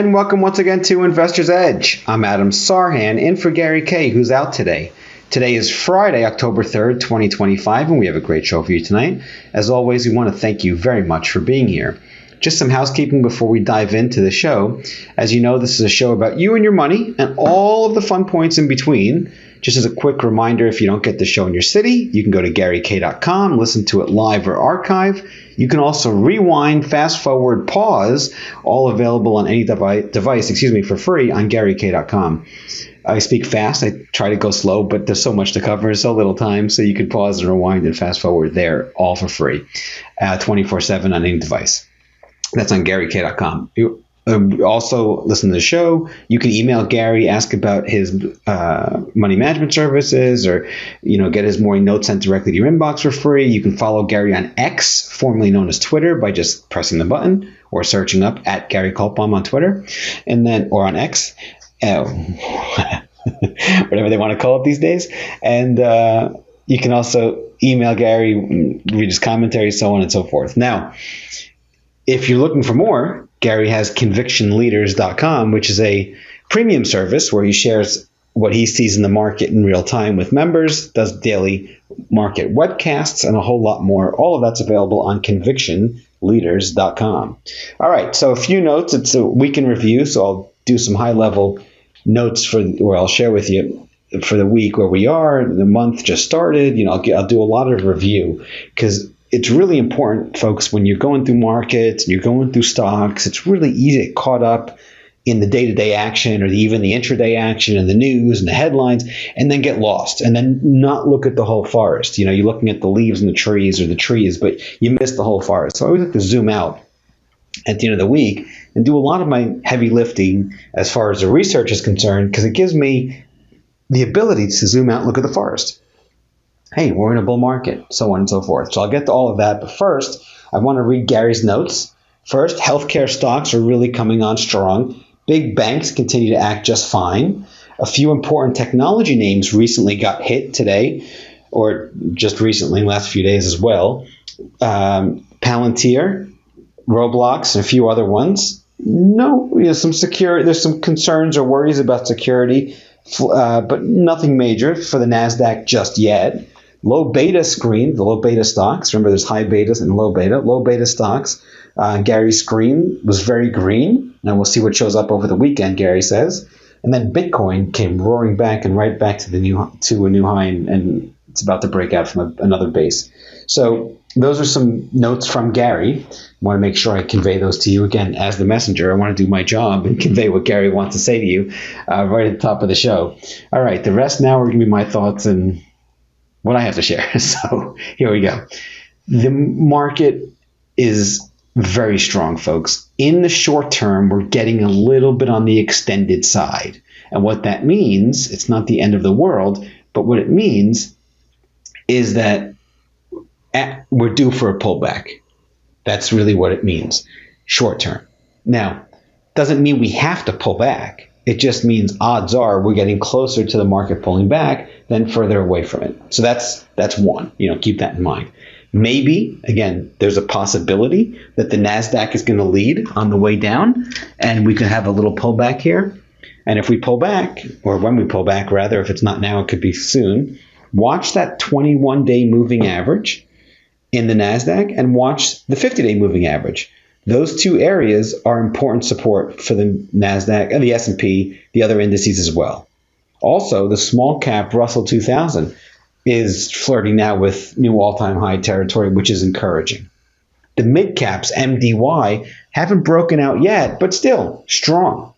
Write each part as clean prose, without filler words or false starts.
And welcome once again to Investor's Edge. I'm Adam Sarhan, in for Gary Kay, who's out today. Today is Friday, October 3rd, 2025, and we have a great show for you tonight. As always, we want to thank you very much for being here. Just some housekeeping before we dive into the show. As you know, this is a show about you and your money and all of the fun points in between. Just as a quick reminder, if you don't get the show in your city, you can go to GaryK.com, listen to it live or archive. You can also rewind, fast forward, pause, all available on any device, for free on GaryK.com. I speak fast. I try to go slow, but there's so much to cover, so little time, so you can pause and rewind and fast forward there, all for free, 24/7 on any device. That's on GaryK.com. You also listen to the show. You can email Gary, ask about his money management services, or get his morning notes sent directly to your inbox for free. You can follow Gary on X, formerly known as Twitter, by just pressing the button or searching up at Gary Kaltbaum on Twitter, or on X, whatever they want to call it these days. And you can also email Gary, read his commentary, so on and so forth. Now, if you're looking for more, Gary has convictionleaders.com, which is a premium service where he shares what he sees in the market in real time with members, does daily market webcasts, and a whole lot more. All of that's available on convictionleaders.com. All right, so a few notes. It's a week in review, so I'll do some high-level notes I'll share with you for the week where we are. The month just started. I'll do a lot of review because it's really important, folks, when you're going through markets and you're going through stocks, it's really easy to get caught up in the day-to-day action or even the intraday action and the news and the headlines, and then get lost and then not look at the whole forest. You're looking at the leaves and the trees, but you miss the whole forest. So I always like to zoom out at the end of the week and do a lot of my heavy lifting as far as the research is concerned, because it gives me the ability to zoom out and look at the forest. Hey, we're in a bull market, so on and so forth. So I'll get to all of that. But first, I want to read Gary's notes. First, healthcare stocks are really coming on strong. Big banks continue to act just fine. A few important technology names recently got hit today, or just recently, last few days as well. Palantir, Roblox, and a few other ones. Some security. There's some concerns or worries about security, but nothing major for the NASDAQ just yet. Low beta screen, the low beta stocks. Remember, there's high betas and low beta. Low beta stocks. Gary's screen was very green. Now we'll see what shows up over the weekend, Gary says. And then Bitcoin came roaring back and right back to a new high, and it's about to break out from another base. So those are some notes from Gary. I want to make sure I convey those to you. Again, as the messenger, I want to do my job and convey what Gary wants to say to you right at the top of the show. All right, the rest now are going to be my thoughts and what I have to share. So here we go. The market is very strong, folks. In the short term, we're getting a little bit on the extended side. And what that means, it's not the end of the world, but what it means is that we're due for a pullback. That's really what it means, short term. Now, doesn't mean we have to pull back. It just means odds are we're getting closer to the market pulling back than further away from it. So that's one. Keep that in mind. Maybe, again, there's a possibility that the NASDAQ is going to lead on the way down, and we could have a little pullback here. And if we pull back, or when we pull back, rather, if it's not now, it could be soon, watch that 21-day moving average in the NASDAQ and watch the 50-day moving average. Those two areas are important support for the NASDAQ and the S&P, the other indices as well. Also, the small cap Russell 2000 is flirting now with new all-time high territory, which is encouraging. The mid caps, MDY, haven't broken out yet, but still strong.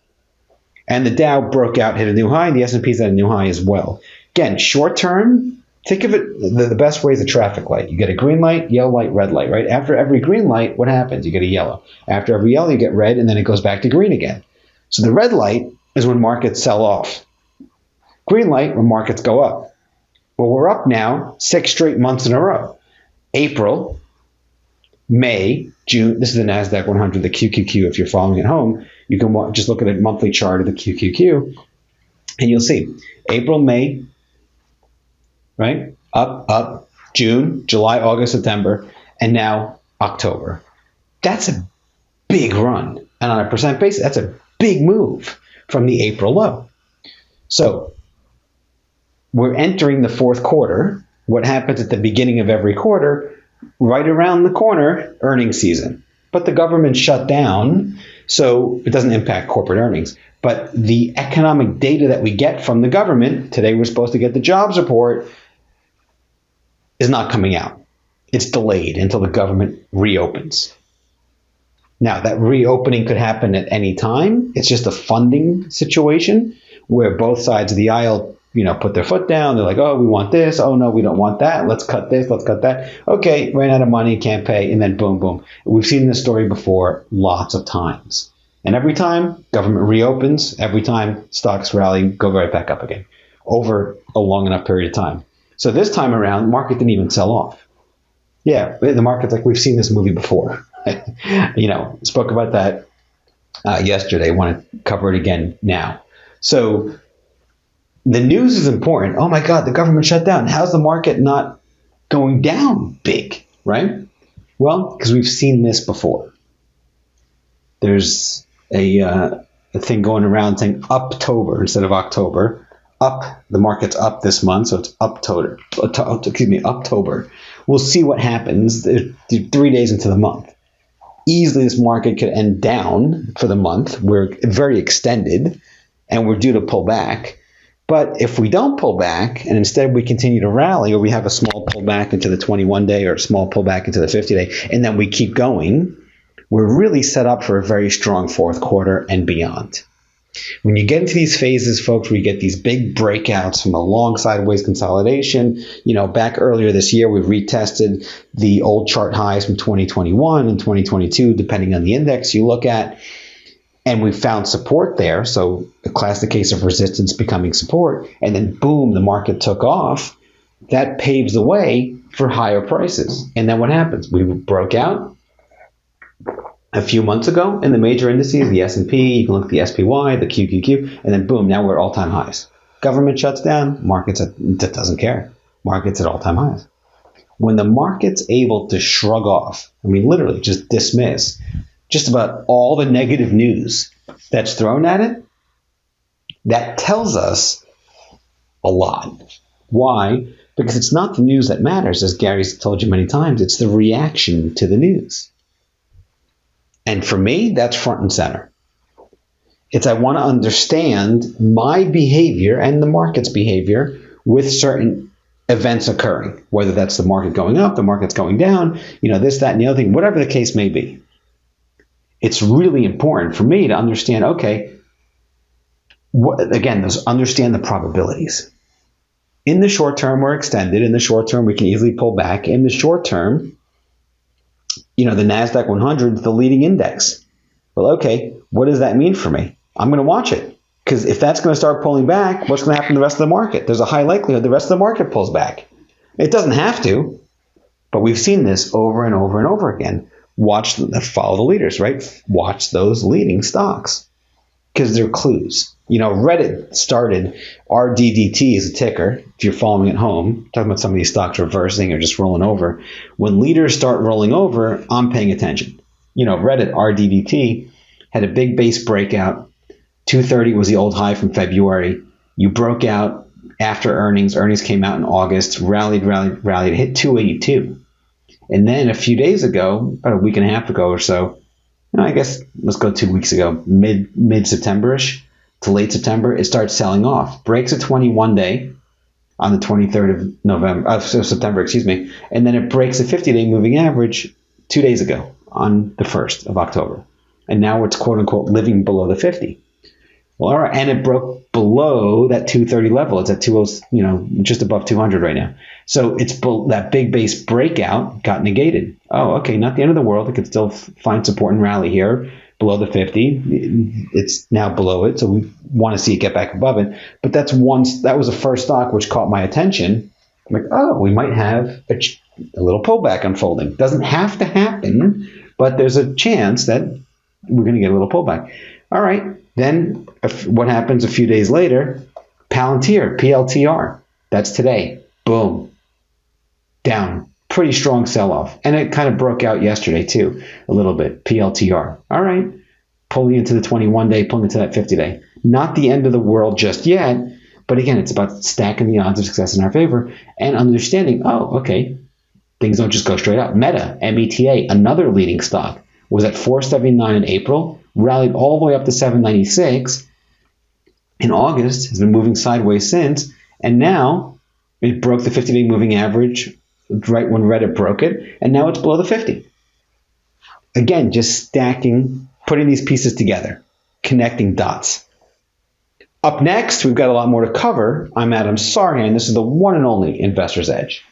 And the Dow broke out, hit a new high, and the S&P's at a new high as well. Again, short term, think of it, the best way is a traffic light. You get a green light, yellow light, red light, right? After every green light, what happens? You get a yellow. After every yellow, you get red, and then it goes back to green again. So the red light is when markets sell off. Green light, when markets go up. Well, we're up now 6 straight months in a row. April, May, June. This is the NASDAQ 100, the QQQ. If you're following at home, you can just look at a monthly chart of the QQQ, and you'll see April, May, right? Up, June, July, August, September, and now October. That's a big run. And on a percent basis, that's a big move from the April low. So we're entering the fourth quarter. What happens at the beginning of every quarter? Right around the corner, earnings season. But the government shut down, so it doesn't impact corporate earnings. But the economic data that we get from the government, today we're supposed to get the jobs report, is not coming out. It's delayed until the government reopens. Now, that reopening could happen at any time. It's just a funding situation where both sides of the aisle, put their foot down. They're like, oh, we want this. Oh, no, we don't want that. Let's cut this. Let's cut that. Okay, ran out of money, can't pay. And then boom, boom. We've seen this story before lots of times. And every time government reopens, every time stocks rally, go right back up again over a long enough period of time. So this time around, the market didn't even sell off. Yeah, the market's like, we've seen this movie before. Spoke about that yesterday. Want to cover it again now. So the news is important. Oh my God, the government shut down. How's the market not going down big, right? Well, because we've seen this before. There's a thing going around saying Uptober instead of October. The market's up this month, so it's Uptober. We'll see what happens 3 days into the month. Easily this market could end down for the month. We're very extended and we're due to pull back. But if we don't pull back and instead we continue to rally, or we have a small pullback into the 21-day or a small pullback into the 50-day, and then we keep going, we're really set up for a very strong fourth quarter and beyond. When you get into these phases, folks, where you get these big breakouts from a long sideways consolidation, back earlier this year, we retested the old chart highs from 2021 and 2022, depending on the index you look at, and we found support there. So a classic case of resistance becoming support, and then boom, the market took off. That paves the way for higher prices. And then what happens? We broke out a few months ago in the major indices, the S&P, you can look at the SPY, the QQQ, and then boom, now we're at all-time highs. Government shuts down, markets doesn't care. Markets at all-time highs. When the market's able to shrug off, literally just dismiss just about all the negative news that's thrown at it, that tells us a lot. Why? Because it's not the news that matters, as Gary's told you many times, it's the reaction to the news. And for me, that's front and center. I want to understand my behavior and the market's behavior with certain events occurring, whether that's the market going up, the market's going down, this, that, and the other thing, whatever the case may be. It's really important for me to understand, okay, understand the probabilities. In the short term, we're extended. In the short term, we can easily pull back. In the short term, the NASDAQ 100 is the leading index. Well, okay, what does that mean for me? I'm going to watch it. Because if that's going to start pulling back, what's going to happen to the rest of the market? There's a high likelihood the rest of the market pulls back. It doesn't have to, but we've seen this over and over and over again. Follow the leaders, right? Watch those leading stocks because they're clues. Reddit started RDDT as a ticker. If you're following at home, talking about some of these stocks reversing or just rolling over. When leaders start rolling over, I'm paying attention. Reddit RDDT had a big base breakout. 230 was the old high from February. You broke out after earnings. Earnings came out in August, rallied, hit 282. And then a few days ago, about a week and a half ago or so, I guess let's go 2 weeks ago, mid-September-ish to late September, it starts selling off. Breaks a 21-day on the 23rd of September, and then it breaks a 50-day moving average 2 days ago on the 1st of October. And now it's quote-unquote living below the 50. Well, all right, and it broke below that 230 level. It's at 20, just above 200 right now. So it's that big base breakout got negated. Oh, okay, not the end of the world. It could still find support and rally here below the 50. It's now below it, so we want to see it get back above it. But that was the first stock which caught my attention. I'm like, oh, we might have a little pullback unfolding. Doesn't have to happen, but there's a chance that we're going to get a little pullback. All right. Then what happens a few days later? Palantir, PLTR. That's today. Boom. Down. Pretty strong sell-off. And it kind of broke out yesterday too, a little bit. PLTR. All right. pulling into the 21-day, pulling into that 50-day. Not the end of the world just yet, but again, it's about stacking the odds of success in our favor and understanding, oh, okay, things don't just go straight up. Meta, META, another leading stock, was at 479 in April, rallied all the way up to 796 in August, has been moving sideways since, and now it broke the 50-day moving average right when Reddit broke it, and now it's below the 50. Again, just stacking, putting these pieces together, connecting dots. Up next, we've got a lot more to cover. I'm Adam Sarhan. This is the one and only Investor's Edge.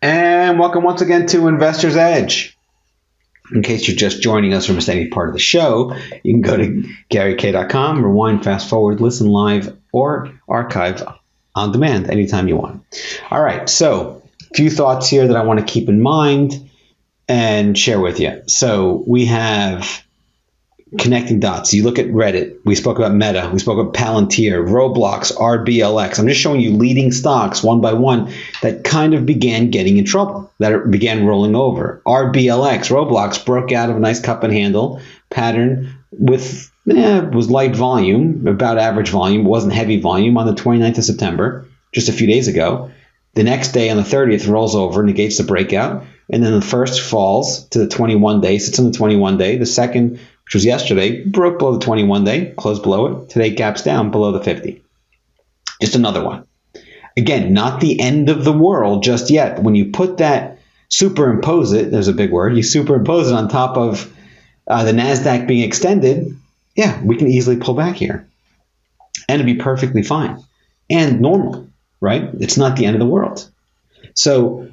And welcome once again to Investor's Edge. In case you're just joining us or missed any part of the show, you can go to GaryK.com, rewind, fast forward, listen live, or archive on demand anytime you want. All right, so a few thoughts here that I want to keep in mind and share with you. So we have connecting dots. You look at Reddit. We spoke about Meta. We spoke about Palantir, Roblox, RBLX. I'm just showing you leading stocks one by one that kind of began getting in trouble, that began rolling over. RBLX, Roblox, broke out of a nice cup and handle pattern with was light volume, about average volume. It wasn't heavy volume on the 29th of September, just a few days ago. The next day on the 30th rolls over, negates the breakout. And then the first falls to the 21-day, sits on the 21-day. The second, which was yesterday, broke below the 21-day, closed below it. Today gaps down below the 50. Just another one. Again, not the end of the world just yet. When you put that, superimpose it, there's a big word, you superimpose it on top of the NASDAQ being extended, yeah, we can easily pull back here. And it'd be perfectly fine. And normal, right? It's not the end of the world. So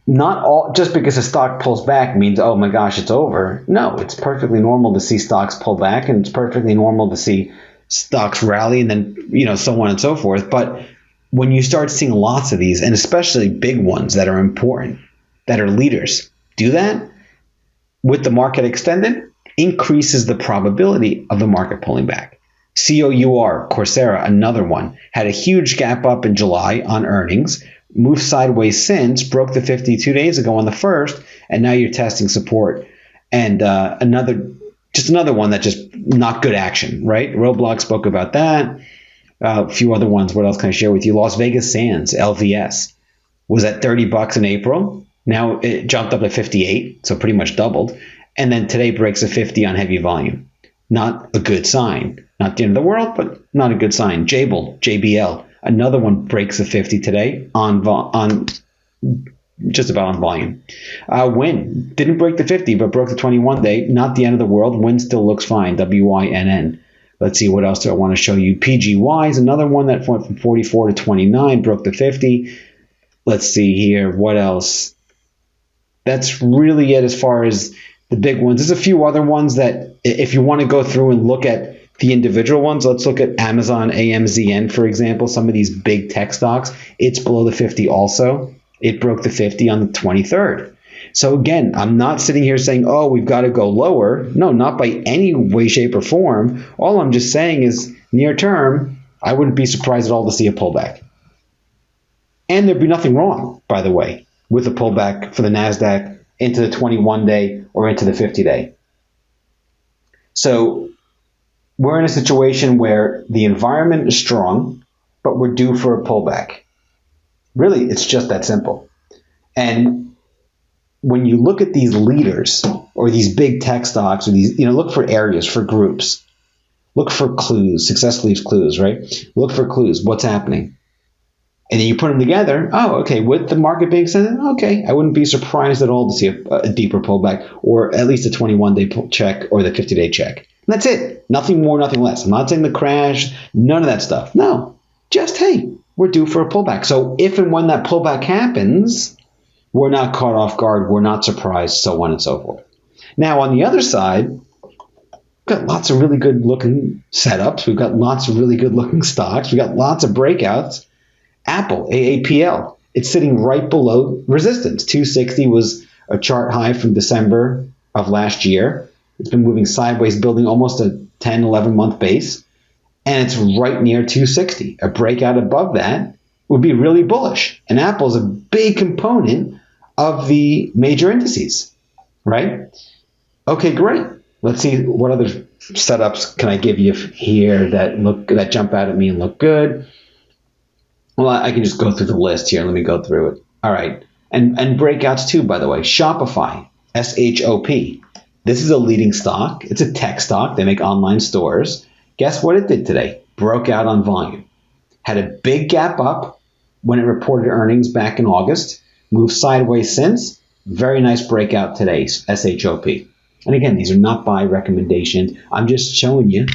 not all, just because a stock pulls back means, oh my gosh, it's over. No, it's perfectly normal to see stocks pull back, and it's perfectly normal to see stocks rally and then, so on and so forth. But when you start seeing lots of these, and especially big ones that are important, that are leaders, do that with the market extended, increases the probability of the market pulling back. COUR, Coursera, another one, had a huge gap up in July on earnings, moved sideways since, broke the 50 2 days ago on the 1st, and now you're testing support. And another one that just not good action, right? Roblox spoke about that. A few other ones. What else can I share with you? Las Vegas Sands, LVS, was at $30 in April. Now it jumped up to 58, so pretty much doubled. And then today breaks a 50 on heavy volume. Not a good sign. Not the end of the world, but not a good sign. JBL, another one breaks a 50 today on just about on volume. Win didn't break the 50, but broke the 21-day. Not the end of the world. Win still looks fine. WYNN. Let's see what else do I want to show you. PGY is another one that went from 44 to 29, broke the 50. Let's see here. What else? That's really it as far as the big ones. There's a few other ones that if you want to go through and look at the individual ones, let's look at Amazon, AMZN, for example, some of these big tech stocks. It's below the 50 also. It broke the 50 on the 23rd. So again, I'm not sitting here saying, oh, we've got to go lower. No, not by any way, shape, or form. All I'm just saying is near term, I wouldn't be surprised at all to see a pullback. And there'd be nothing wrong, by the way, with a pullback for the NASDAQ into the 21-day or into the 50-day. So we're in a situation where the environment is strong, but we're due for a pullback. Really, it's just that simple. And when you look at these leaders or these big tech stocks or these, look for areas, for groups. Look for clues. Success leaves clues, right? Look for clues. What's happening? And then you put them together. Oh, okay. With the market being extended, okay. I wouldn't be surprised at all to see a deeper pullback, or at least a 21-day check or the 50-day check. And that's it. Nothing more, nothing less. I'm not saying the crash, none of that stuff. No. Just, hey, we're due for a pullback. So if and when that pullback happens, we're not caught off guard. We're not surprised, so on and so forth. Now, on the other side, we've got lots of really good-looking setups. We've got lots of really good-looking stocks. We've got lots of breakouts. Apple, AAPL, it's sitting right below resistance. 260 was a chart high from December of last year. It's been moving sideways, building almost a 10, 11-month base. And it's right near 260. A breakout above that would be really bullish. And Apple is a big component of the major indices, right? Okay, great. Let's see what other setups can I give you here that jump out at me and look good. Well, I can just go through the list here. Let me go through it. All right. And breakouts too, by the way. Shopify, SHOP. This is a leading stock. It's a tech stock. They make online stores. Guess what it did today? Broke out on volume. Had a big gap up when it reported earnings back in August. Moved sideways since. Very nice breakout today, SHOP. And again, these are not buy recommendations. I'm just showing you.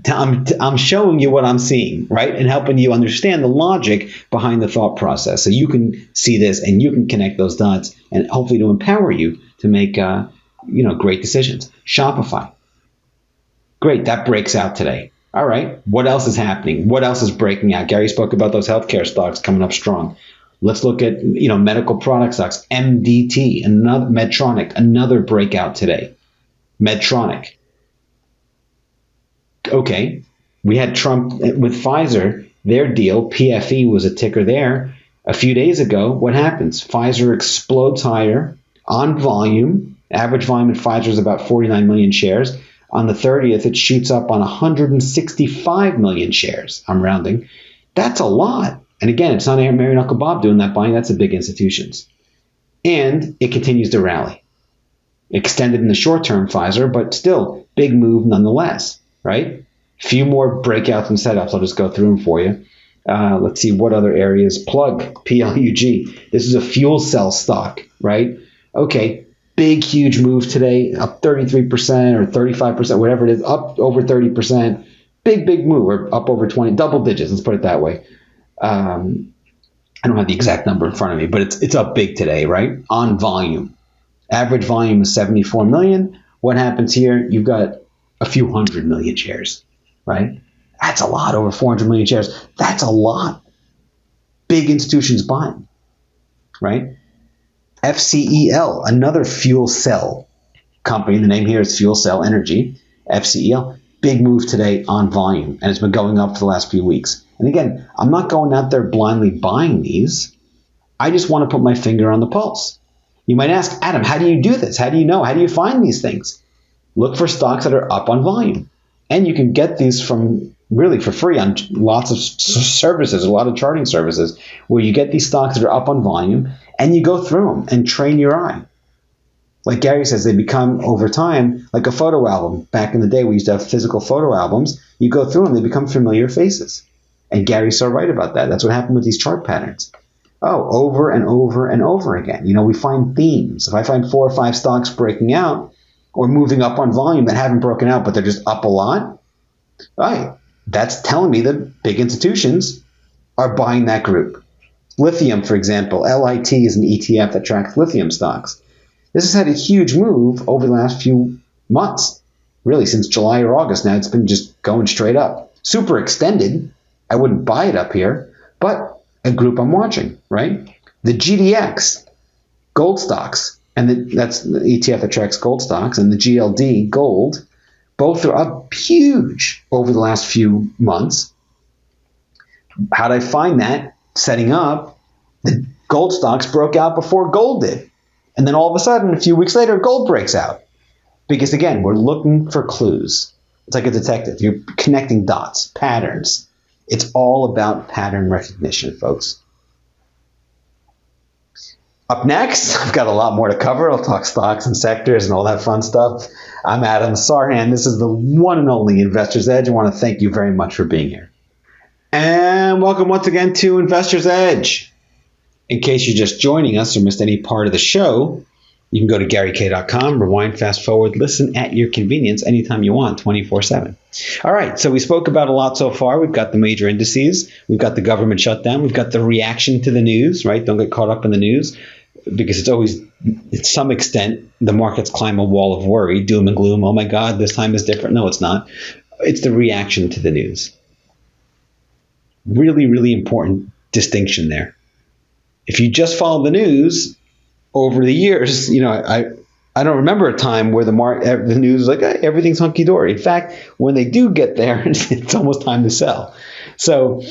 I'm showing you what I'm seeing, right? And helping you understand the logic behind the thought process. So you can see this and you can connect those dots and hopefully to empower you to make great decisions. Shopify. Great, that breaks out today. All right, what else is happening? What else is breaking out? Gary spoke about those healthcare stocks coming up strong. Let's look at medical product stocks. MDT, another Medtronic, another breakout today. Medtronic. Okay, we had Trump with Pfizer. Their deal, PFE, was a ticker there. A few days ago, what happens? Pfizer explodes higher on volume. Average volume in Pfizer is about 49 million shares. On the 30th, it shoots up on 165 million shares. I'm rounding. That's a lot. And again, it's not Mary Knuckle Bob doing that buying. That's the big institutions. And it continues to rally. Extended in the short term, Pfizer, but still big move nonetheless, right? Few more breakouts and setups. I'll just go through them for you. Let's see what other areas. Plug, PLUG. This is a fuel cell stock, right? Okay, big, huge move today, up 33% or 35%, whatever it is, up over 30%. Big move, or up over 20, double digits, let's put it that way. I don't have the exact number in front of me, but it's up big today, right? On volume. Average volume is 74 million. What happens here? You've got a few hundred million shares, right? That's a lot, over 400 million shares. That's a lot. Big institutions buying, right? FCEL, another fuel cell company. The name here is Fuel Cell Energy, FCEL. Big move today on volume, and it's been going up for the last few weeks. And again, I'm not going out there blindly buying these. I just want to put my finger on the pulse. You might ask, Adam, how do you do this? How do you know? How do you find these things? Look for stocks that are up on volume. And you can get these from really for free on lots of services, a lot of charting services, where you get these stocks that are up on volume and you go through them and train your eye. Like Gary says, they become over time like a photo album. Back in the day, we used to have physical photo albums. You go through them, they become familiar faces. And Gary's so right about that. That's what happened with these chart patterns. Oh, over and over and over again. We find themes. If I find 4 or 5 stocks breaking out or moving up on volume that haven't broken out, but they're just up a lot, all right, that's telling me that big institutions are buying that group. Lithium, for example, LIT is an ETF that tracks lithium stocks. This has had a huge move over the last few months, really since July or August. Now it's been just going straight up. Super extended. I wouldn't buy it up here, but a group I'm watching, right? The GDX, gold stocks, and that's the ETF that tracks gold stocks, and the GLD, gold, both are up huge over the last few months. How'd I find that? Setting up, the gold stocks broke out before gold did. And then all of a sudden, a few weeks later, gold breaks out. Because again, we're looking for clues. It's like a detective. You're connecting dots, patterns. It's all about pattern recognition, folks. Up next, I've got a lot more to cover. I'll talk stocks and sectors and all that fun stuff. I'm Adam Sarhan. This is the one and only Investor's Edge. I want to thank you very much for being here. And welcome once again to Investor's Edge. In case you're just joining us or missed any part of the show, you can go to GaryK.com, rewind, fast forward, listen at your convenience anytime you want, 24/7. All right, so we spoke about a lot so far. We've got the major indices. We've got the government shutdown. We've got the reaction to the news, right? Don't get caught up in the news because it's always, to some extent, the markets climb a wall of worry, doom and gloom. Oh, my God, this time is different. No, it's not. It's the reaction to the news. Really, really important distinction there. If you just follow the news over the years, I don't remember a time where the news is like, hey, everything's hunky-dory. In fact, when they do get there, it's almost time to sell. So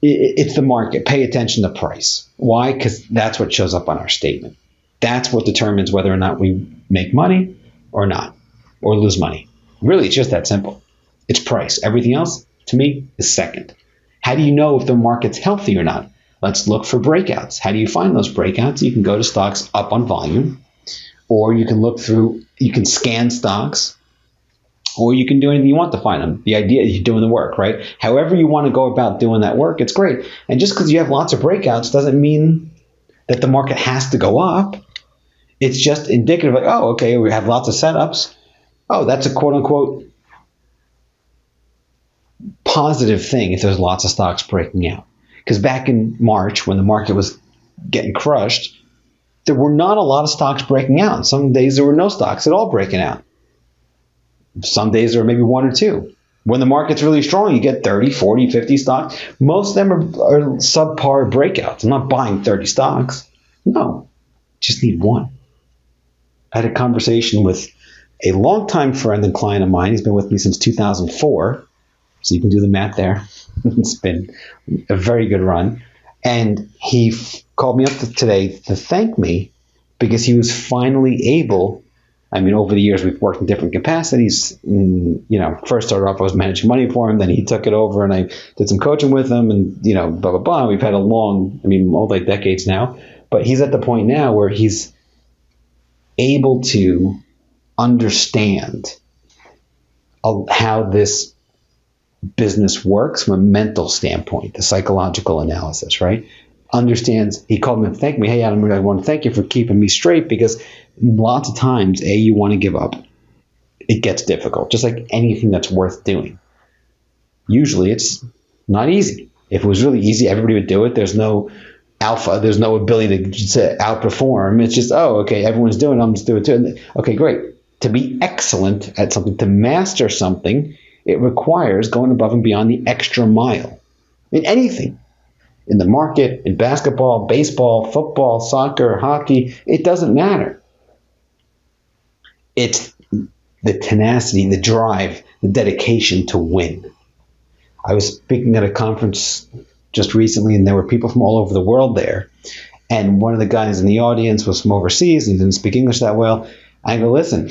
it's the market. Pay attention to price. Why? Because that's what shows up on our statement. That's what determines whether or not we make money or not. or lose money. Really, it's just that simple. It's price. Everything else, to me, is second. How do you know if the market's healthy or not? Let's look for breakouts. How do you find those breakouts? You can go to stocks up on volume, or you can scan stocks, or you can do anything you want to find them. The idea is you're doing the work, right? However you want to go about doing that work, it's great. And just because you have lots of breakouts doesn't mean that the market has to go up. It's just indicative, like, oh, okay, we have lots of setups. Oh, that's a quote-unquote positive thing if there's lots of stocks breaking out. Because back in March, when the market was getting crushed, there were not a lot of stocks breaking out. Some days there were no stocks at all breaking out. Some days there were maybe one or two. When the market's really strong, you get 30, 40, 50 stocks. Most of them are subpar breakouts. I'm not buying 30 stocks. No, just need one. I had a conversation with a longtime friend and client of mine. He's been with me since 2004. So you can do the math there. It's been a very good run. And he called me up today to thank me because he was finally able. I mean, over the years, we've worked in different capacities. First started off, I was managing money for him. Then he took it over and I did some coaching with him and, blah, blah, blah. We've had multi-decades now. But he's at the point now where he's able to understand how this business works from a mental standpoint, the psychological analysis, right? Understands. He called me and thanked me. Hey, Adam, I want to thank you for keeping me straight because lots of times, you want to give up. It gets difficult, just like anything that's worth doing. Usually it's not easy. If it was really easy, everybody would do it. There's no alpha. There's no ability to outperform. It's just, oh, okay, everyone's doing it. I'm just doing it too. Okay, great. To be excellent at something, to master something, it requires going above and beyond the extra mile. In anything. In the market, in basketball, baseball, football, soccer, hockey, it doesn't matter. It's the tenacity, the drive, the dedication to win. I was speaking at a conference just recently, and there were people from all over the world there. And one of the guys in the audience was from overseas and didn't speak English that well. I go, listen,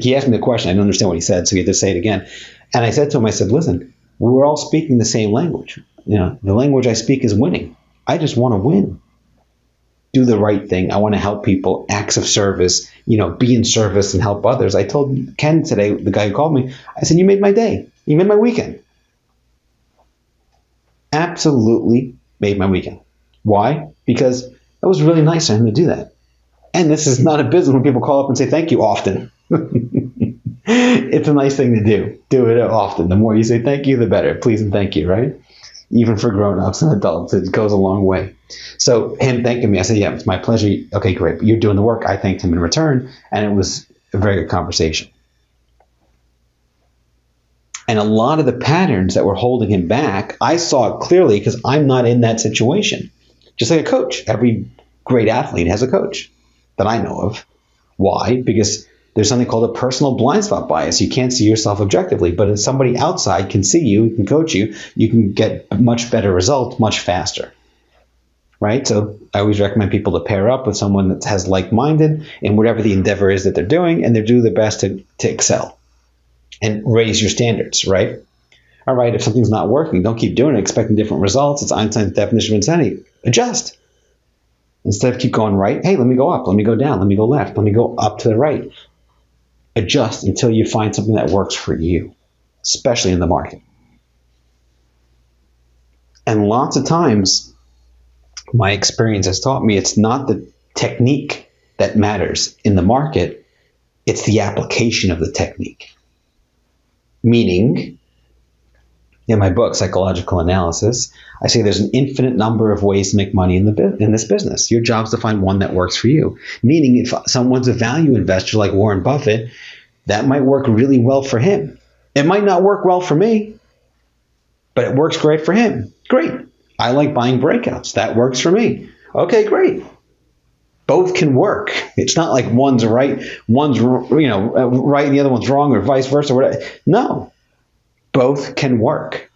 he asked me the question. I didn't understand what he said, so he had to say it again. And I said to him, listen, we were all speaking the same language. The language I speak is winning. I just want to win. Do the right thing. I want to help people, acts of service, be in service and help others. I told Ken today, the guy who called me, I said, you made my day. You made my weekend. Absolutely made my weekend. Why? Because it was really nice of him to do that. And this is not a business when people call up and say thank you often. It's a nice thing to do. Do it often. The more you say thank you, the better. Please and thank you, right? Even for grown-ups and adults, it goes a long way. So him thanking me, I said, yeah, it's my pleasure. Okay, great. But you're doing the work. I thanked him in return, and it was a very good conversation. And a lot of the patterns that were holding him back, I saw it clearly because I'm not in that situation. Just like a coach. Every great athlete has a coach that I know of. Why? Because there's something called a personal blind spot bias. You can't see yourself objectively, but if somebody outside can see you, can coach you, you can get much better results much faster. Right? So I always recommend people to pair up with someone that has like-minded in whatever the endeavor is that they're doing, and they do their best to excel and raise your standards, right? All right, if something's not working, don't keep doing it expecting different results. It's Einstein's definition of insanity. Adjust. Instead of keep going right, hey, let me go up, let me go down, let me go left, let me go up to the right. Adjust until you find something that works for you, especially in the market. And lots of times, my experience has taught me it's not the technique that matters in the market, it's the application of the technique. Meaning, in my book, Psychological Analysis, I say there's an infinite number of ways to make money in this business. Your job is to find one that works for you. Meaning, if someone's a value investor like Warren Buffett, that might work really well for him. It might not work well for me, but it works great for him. Great. I like buying breakouts. That works for me. Okay, great. Both can work. It's not like one's right, one's right, and the other one's wrong, or vice versa. Whatever. No. Both can work.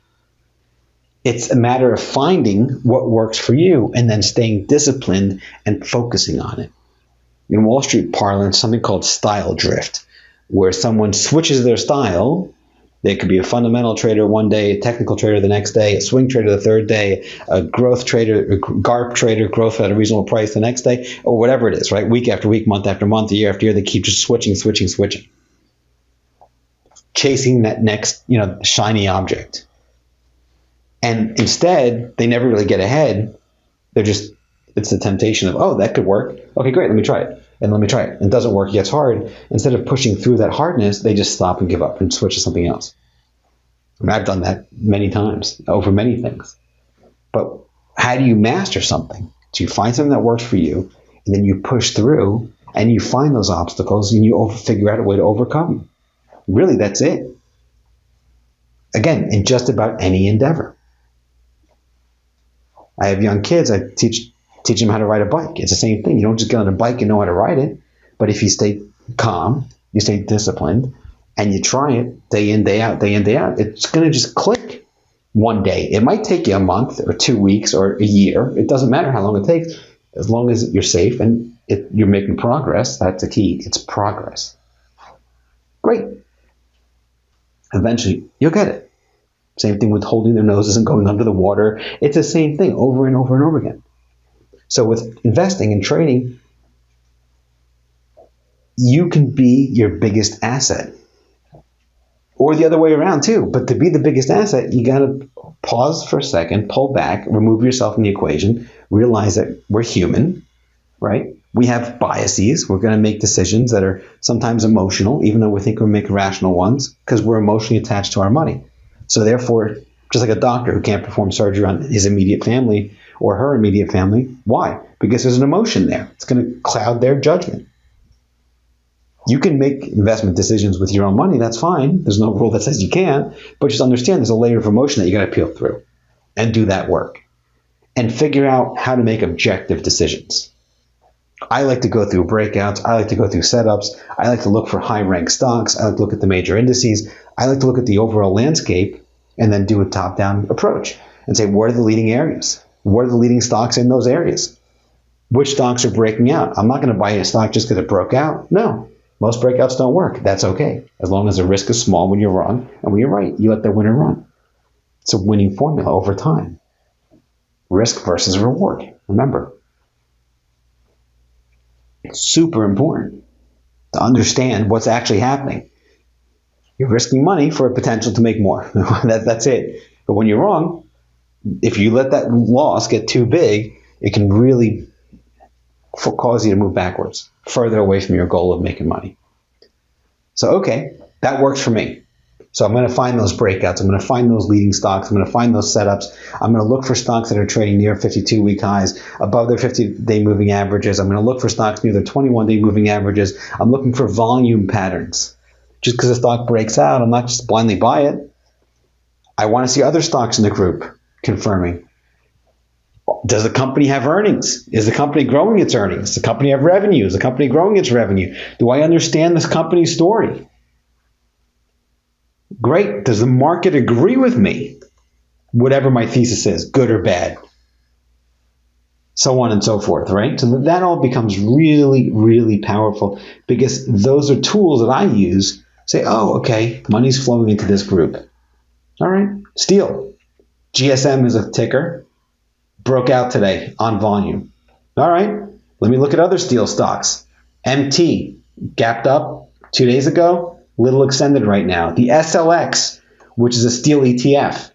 It's a matter of finding what works for you and then staying disciplined and focusing on it. In Wall Street parlance, something called style drift. where someone switches their style. They could be a fundamental trader one day, a technical trader the next day, a swing trader the third day, a growth trader, a GARP trader, growth at a reasonable price the next day, or whatever it is, right? Week after week, month after month, year after year, they keep just switching. Chasing that next, shiny object. And instead, they never really get ahead. It's the temptation of, oh, that could work. Okay, great, let me try it. And let me try it. And it doesn't work, it gets hard. Instead of pushing through that hardness, they just stop and give up and switch to something else. I've done that many times over many things. But how do you master something? So you find something that works for you, and then you push through, and you find those obstacles, and you figure out a way to overcome them. Really, that's it. Again, in just about any endeavor. I have young kids. I teach them how to ride a bike. It's the same thing. You don't just get on a bike and know how to ride it. But if you stay calm, you stay disciplined, and you try it day in, day out, it's going to just click one day. It might take you a month or 2 weeks or a year. It doesn't matter how long it takes, as long as you're safe and you're making progress. That's the key. It's progress. Great. Eventually, you'll get it. Same thing with holding their noses and going under the water. It's the same thing over and over and over again. So with investing and trading, you can be your biggest asset. Or the other way around too. But to be the biggest asset, you got to pause for a second, pull back, remove yourself from the equation, realize that we're human, right? We have biases. We're going to make decisions that are sometimes emotional, even though we think we're making rational ones, because we're emotionally attached to our money. So therefore, just like a doctor who can't perform surgery on his immediate family or her immediate family, why? Because there's an emotion there. It's going to cloud their judgment. You can make investment decisions with your own money. That's fine. There's no rule that says you can't. But just understand there's a layer of emotion that you got to peel through and do that work and figure out how to make objective decisions. I like to go through breakouts. I like to go through setups. I like to look for high-ranked stocks. I like to look at the major indices. I like to look at the overall landscape and then do a top-down approach and say, what are the leading areas? What are the leading stocks in those areas? Which stocks are breaking out? I'm not going to buy a stock just because it broke out. No, most breakouts don't work. That's okay. As long as the risk is small when you're wrong, and when you're right, you let the winner run. It's a winning formula over time. Risk versus reward. Remember, it's super important to understand what's actually happening. You're risking money for a potential to make more. That's it. But when you're wrong, if you let that loss get too big, it can really cause you to move backwards, further away from your goal of making money. So, okay, that works for me. So I'm going to find those breakouts. I'm going to find those leading stocks. I'm going to find those setups. I'm going to look for stocks that are trading near 52-week highs, above their 50-day moving averages. I'm going to look for stocks near their 21-day moving averages. I'm looking for volume patterns. Just because a stock breaks out, I'm not just blindly buy it. I want to see other stocks in the group confirming. Does the company have earnings? Is the company growing its earnings? Does the company have revenue? Is the company growing its revenue? Do I understand this company's story? Great. Does the market agree with me? Whatever my thesis is, good or bad. So on and so forth, right? So that all becomes really, really powerful because those are tools that I use. Say, oh, okay, money's flowing into this group. All right, steel. GSM is a ticker. Broke out today on volume. All right, let me look at other steel stocks. MT, gapped up 2 days ago, little extended right now. The SLX, which is a steel ETF,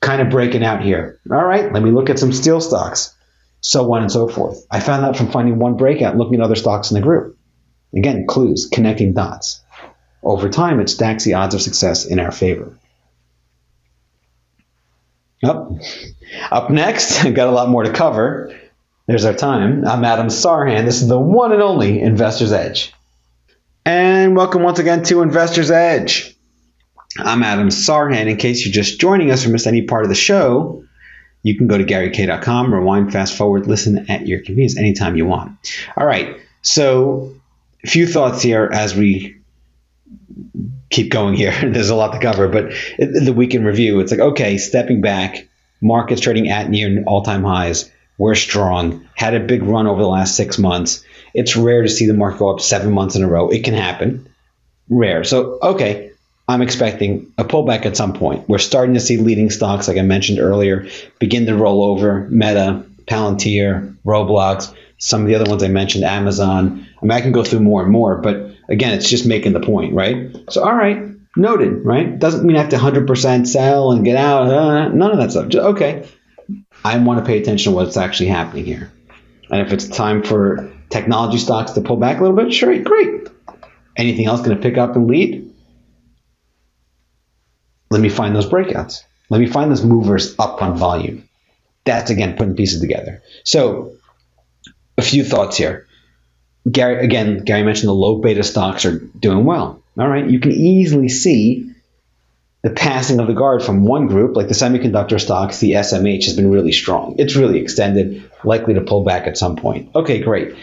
kind of breaking out here. All right, let me look at some steel stocks. So on and so forth. I found that from finding one breakout and looking at other stocks in the group. Again, clues, connecting dots. Over time, it stacks the odds of success in our favor. Up next, I've got a lot more to cover. There's our time. I'm Adam Sarhan. This is the one and only Investor's Edge. And welcome once again to Investor's Edge. I'm Adam Sarhan. In case you're just joining us or missed any part of the show, you can go to GaryK.com, rewind, fast forward, listen at your convenience anytime you want. All right, so a few thoughts here as we keep going here. There's a lot to cover, but in the week in review, it's like, okay, stepping back, markets trading at near all-time highs. We're strong. Had a big run over the last 6 months. It's rare to see the market go up 7 months in a row. It can happen. rare. So, okay, I'm expecting a pullback at some point. We're starting to see leading stocks, like I mentioned earlier, begin to roll over. Meta, Palantir, Roblox, some of the other ones I mentioned, Amazon. I mean, I can go through more and more, but again, it's just making the point, right? So, all right, noted, right? Doesn't mean I have to 100% sell and get out. None of that stuff. Just, okay, I want to pay attention to what's actually happening here. And if it's time for technology stocks to pull back a little bit, sure, great. Anything else going to pick up and lead? Let me find those breakouts. Let me find those movers up on volume. That's, again, putting pieces together. So a few thoughts here. Gary mentioned the low beta stocks are doing well. All right, you can easily see the passing of the guard from one group, like the semiconductor stocks, the SMH has been really strong. It's really extended, likely to pull back at some point. Okay, great.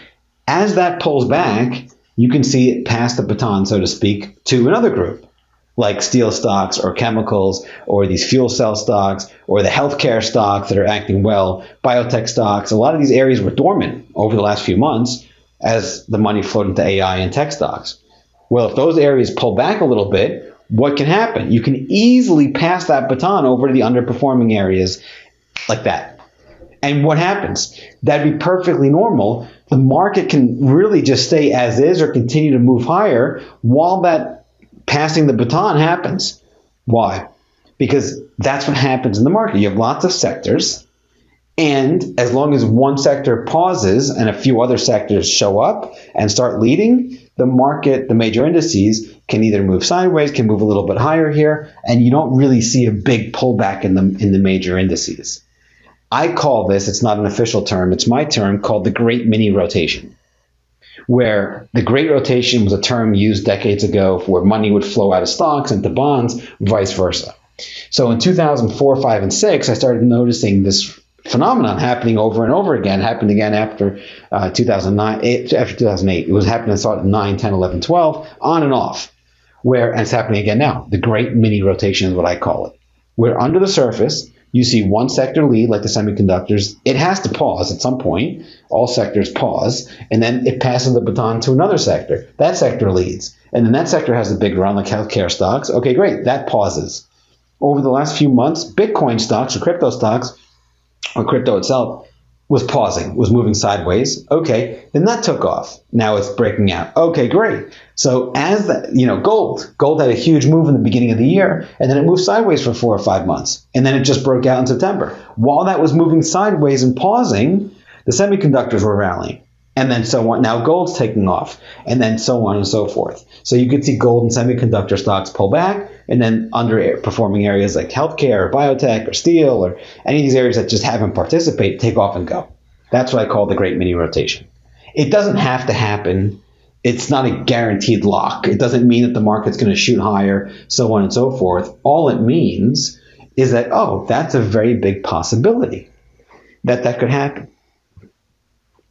As that pulls back, you can see it pass the baton, so to speak, to another group, like steel stocks or chemicals or these fuel cell stocks or the healthcare stocks that are acting well, biotech stocks. A lot of these areas were dormant over the last few months as the money flowed into AI and tech stocks. Well, if those areas pull back a little bit, what can happen? You can easily pass that baton over to the underperforming areas like that. And what happens? That'd be perfectly normal. The market can really just stay as is or continue to move higher while that passing the baton happens. Why? Because that's what happens in the market. You have lots of sectors, and as long as one sector pauses and a few other sectors show up and start leading, the market, the major indices, can either move sideways, can move a little bit higher here, and you don't really see a big pullback in the major indices. I call this, it's not an official term, it's my term, called the Great Mini Rotation, where the Great Rotation was a term used decades ago where money would flow out of stocks into bonds, vice versa. So in 2004, 5, and 6, I started noticing this phenomenon happening over and over again. It happened again after 2009, after 2008. It was happening started in 9, 10, 11, 12, on and off. And it's happening again now. The Great Mini Rotation is what I call it. Where under the surface, you see one sector lead, like the semiconductors. It has to pause at some point. All sectors pause, and then it passes the baton to another sector. That sector leads, and then that sector has a big run, like healthcare stocks. Okay, great. That pauses. Over the last few months, Bitcoin stocks or crypto stocks, or crypto itself, was pausing, was moving sideways. Okay, then that took off. Now it's breaking out. Okay, great. So as that, gold had a huge move in the beginning of the year, and then it moved sideways for 4 or 5 months, and then it just broke out in September. While that was moving sideways and pausing, the semiconductors were rallying, and then so on. Now gold's taking off, and then so on and so forth. So you could see gold and semiconductor stocks pull back, and then underperforming areas like healthcare or biotech or steel or any of these areas that just haven't participated take off and go. That's what I call the Great Mini Rotation. It doesn't have to happen. It's not a guaranteed lock. It doesn't mean that the market's going to shoot higher, so on and so forth. All it means is that, that's a very big possibility that could happen.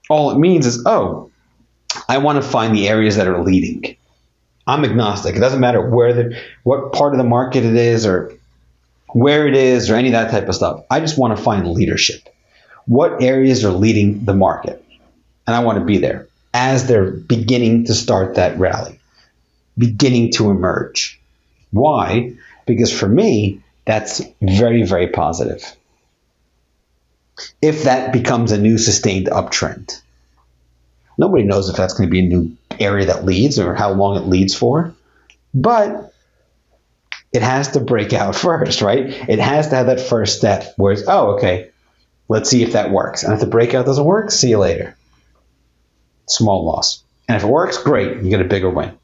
All it means is, I want to find the areas that are leading. I'm agnostic. It doesn't matter what part of the market it is or where it is or any of that type of stuff. I just want to find leadership. What areas are leading the market? And I want to be there as they're beginning to start that rally, beginning to emerge. Why? Because for me, that's very, very positive. If that becomes a new sustained uptrend. Nobody knows if that's going to be a new area that leads or how long it leads for, but it has to break out first, right? It has to have that first step where it's, okay, let's see if that works. And if the breakout doesn't work, see you later. Small loss. And if it works, great, you get a bigger win.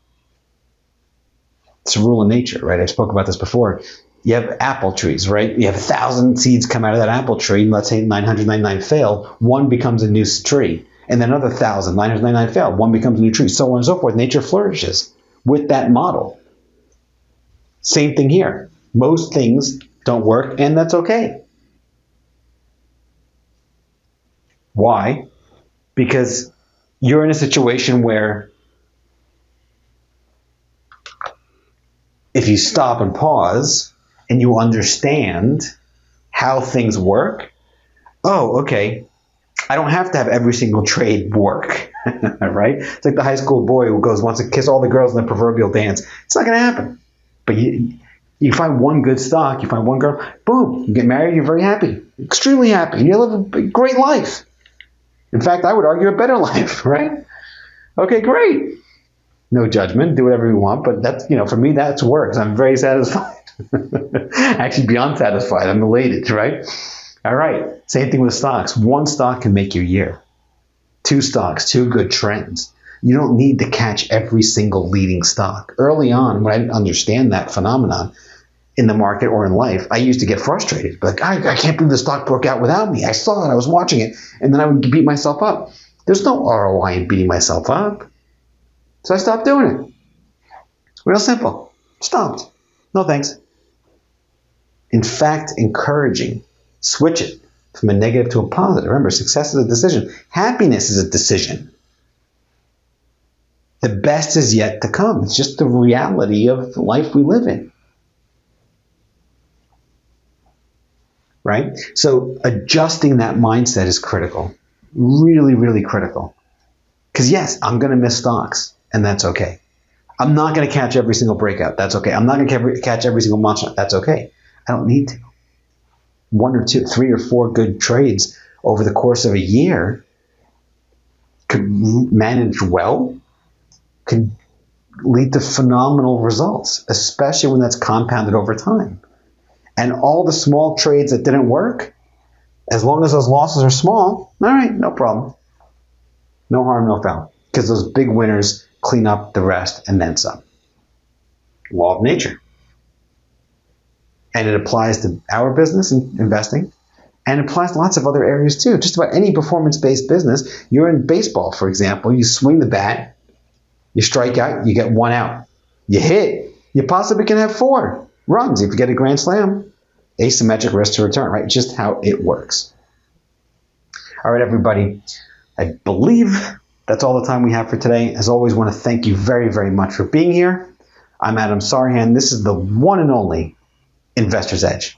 It's a rule of nature, right? I spoke about this before. You have apple trees, right? You have 1,000 seeds come out of that apple tree, and let's say 999 fail, one becomes a new tree. And then another 1,000, 999 fail, one becomes a new tree, so on and so forth. Nature flourishes with that model. Same thing here. Most things don't work, and that's okay. Why? Because you're in a situation where if you stop and pause and you understand how things work, okay, I don't have to have every single trade work, right? It's like the high school boy who wants to kiss all the girls in the proverbial dance. It's not going to happen. But you find one good stock, you find one girl, boom, you get married, you're very happy, extremely happy, and you live a great life. In fact, I would argue a better life, right? Okay, great. No judgment, do whatever you want, but that's, for me, that's works. I'm very satisfied. Actually, beyond satisfied, I'm elated, right? All right, same thing with stocks. One stock can make your year. Two stocks, two good trends. You don't need to catch every single leading stock. Early on, when I didn't understand that phenomenon in the market or in life, I used to get frustrated. Like, I can't believe the stock broke out without me. I saw it, I was watching it, and then I would beat myself up. There's no ROI in beating myself up. So I stopped doing it. Real simple. Stopped. No thanks. In fact, encouraging. Switch it from a negative to a positive. Remember, success is a decision. Happiness is a decision. The best is yet to come. It's just the reality of the life we live in. Right? So adjusting that mindset is critical. Really, really critical. Because yes, I'm going to miss stocks, and that's okay. I'm not going to catch every single breakout. That's okay. I'm not going to catch every single monster. That's okay. I don't need to. 1 or 2, 3 or 4 good trades over the course of a year could manage well, could lead to phenomenal results, especially when that's compounded over time. And all the small trades that didn't work, as long as those losses are small, all right, no problem. No harm, no foul. Because those big winners clean up the rest and then some. Law of nature. And it applies to our business and investing, and it applies to lots of other areas too. Just about any performance-based business. You're in baseball, for example. You swing the bat, you strike out, you get 1 out. You hit, you possibly can have 4 runs if you get a grand slam. Asymmetric risk to return, right? Just how it works. All right, everybody. I believe that's all the time we have for today. As always, I want to thank you very, very much for being here. I'm Adam Sarhan. This is the one and only Investor's Edge.